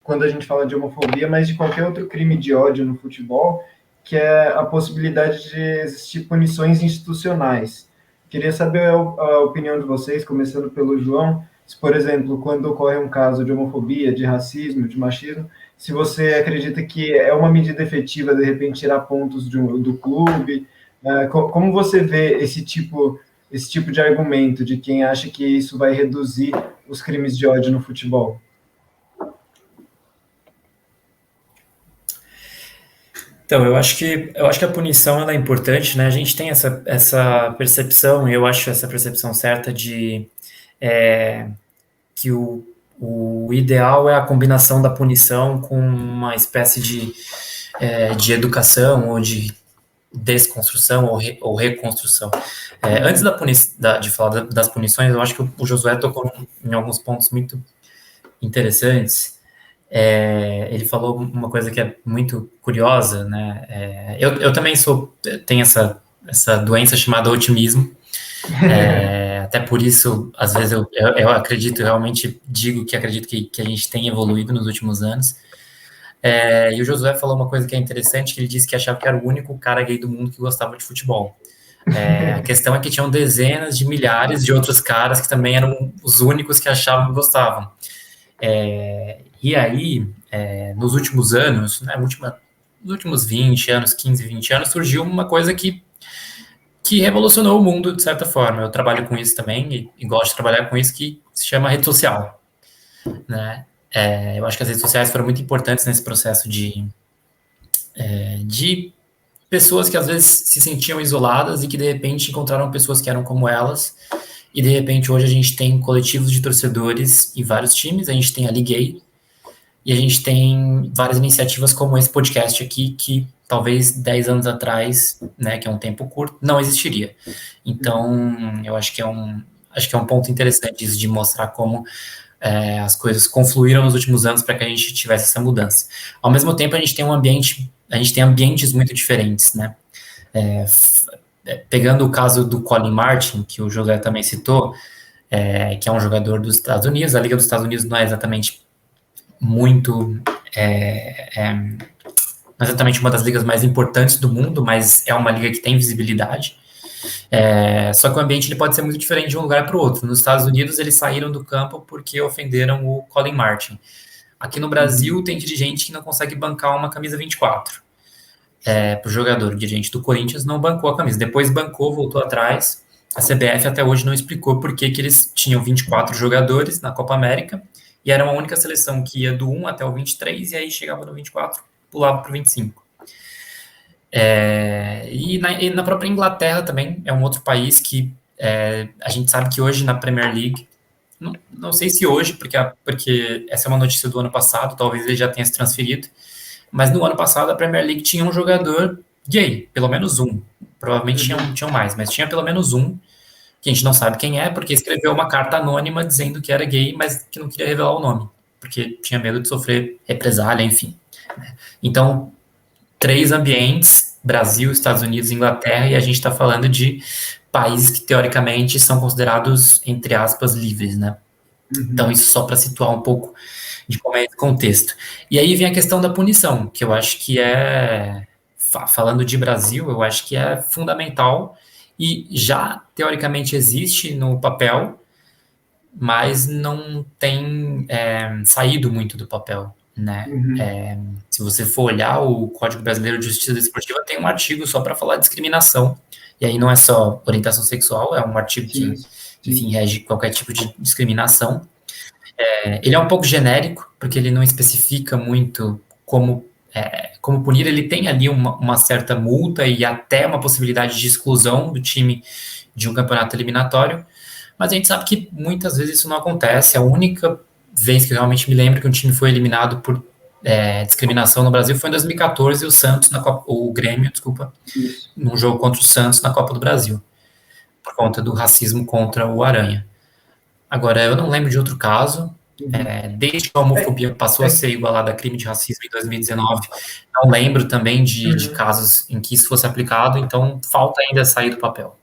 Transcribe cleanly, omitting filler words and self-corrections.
quando a gente fala de homofobia, mas de qualquer outro crime de ódio no futebol, que é a possibilidade de existir punições institucionais. Queria saber a opinião de vocês, começando pelo João, se, por exemplo, quando ocorre um caso de homofobia, de racismo, de machismo, se você acredita que é uma medida efetiva, de repente, tirar pontos do clube, como você vê esse tipo de argumento de quem acha que isso vai reduzir os crimes de ódio no futebol? Então, eu acho que a punição ela é importante, né? A gente tem essa percepção, e eu acho essa percepção certa de que o ideal é a combinação da punição com uma espécie de educação ou de desconstrução ou reconstrução. Antes de falar das punições, eu acho que o Josué tocou em alguns pontos muito interessantes. Ele falou uma coisa que é muito curiosa, né? Eu também tenho essa doença chamada otimismo. Até por isso, às vezes eu acredito, realmente digo que acredito que a gente tem evoluído nos últimos anos. E o Josué falou uma coisa que é interessante, que ele disse que achava que era o único cara gay do mundo que gostava de futebol. A questão é que tinham dezenas de milhares de outros caras que também eram os únicos que achavam que gostavam. E aí, nos últimos anos, né, nos últimos 20 anos, 15, 20 anos, surgiu uma coisa que revolucionou o mundo, de certa forma. Eu trabalho com isso também, e gosto de trabalhar com isso, que se chama rede social, né? Eu acho que as redes sociais foram muito importantes nesse processo de pessoas que às vezes se sentiam isoladas e que de repente encontraram pessoas que eram como elas, e de repente hoje a gente tem coletivos de torcedores em vários times, a gente tem a Liga Gay, e a gente tem várias iniciativas como esse podcast aqui, que talvez 10 anos atrás, né, que é um tempo curto, não existiria. Então, eu acho que é um ponto interessante isso de mostrar como as coisas confluíram nos últimos anos para que a gente tivesse essa mudança. Ao mesmo tempo, a gente tem ambientes muito diferentes, né? Pegando o caso do Colin Martin, que o José também citou, que é um jogador dos Estados Unidos, a Liga dos Estados Unidos não é exatamente muito... não é exatamente uma das ligas mais importantes do mundo, mas é uma liga que tem visibilidade. Só que o ambiente ele pode ser muito diferente de um lugar para o outro. Nos Estados Unidos, eles saíram do campo porque ofenderam o Colin Martin. Aqui no Brasil, tem dirigente que não consegue bancar uma camisa 24 para o jogador. O dirigente do Corinthians não bancou a camisa. Depois bancou, voltou atrás. A CBF até hoje não explicou por que eles tinham 24 jogadores na Copa América e era uma única seleção que ia do 1 até o 23 e aí chegava no 24, pulava para o 25. E na própria Inglaterra também é um outro país que a gente sabe que hoje na Premier League, não sei se hoje, porque essa é uma notícia do ano passado, talvez ele já tenha se transferido, mas no ano passado a Premier League tinha um jogador gay, pelo menos um, provavelmente tinham mais, mas tinha pelo menos um, que a gente não sabe quem é, porque escreveu uma carta anônima dizendo que era gay, mas que não queria revelar o nome, porque tinha medo de sofrer represália, enfim. Então, 3 ambientes, Brasil, Estados Unidos e Inglaterra, e a gente está falando de países que, teoricamente, são considerados, entre aspas, livres, né? Então, isso só para situar um pouco de como é esse contexto. E aí vem a questão da punição, que eu acho que falando de Brasil, eu acho que é fundamental e já, teoricamente, existe no papel, mas não tem saído muito do papel, né? Se você for olhar o Código Brasileiro de Justiça Desportiva, tem um artigo só para falar de discriminação, e aí não é só orientação sexual, é um artigo que, enfim, rege qualquer tipo de discriminação. Ele é um pouco genérico, porque ele não especifica muito como punir. Ele tem ali uma certa multa e até uma possibilidade de exclusão do time de um campeonato eliminatório, mas a gente sabe que muitas vezes isso não acontece. A única vez que eu realmente me lembro que um time foi eliminado por discriminação no Brasil foi em 2014, o Grêmio, num jogo contra o Santos na Copa do Brasil, por conta do racismo contra o Aranha. Agora, eu não lembro de outro caso, desde que a homofobia passou a ser igualada a crime de racismo em 2019, não lembro também de casos em que isso fosse aplicado, então falta ainda sair do papel.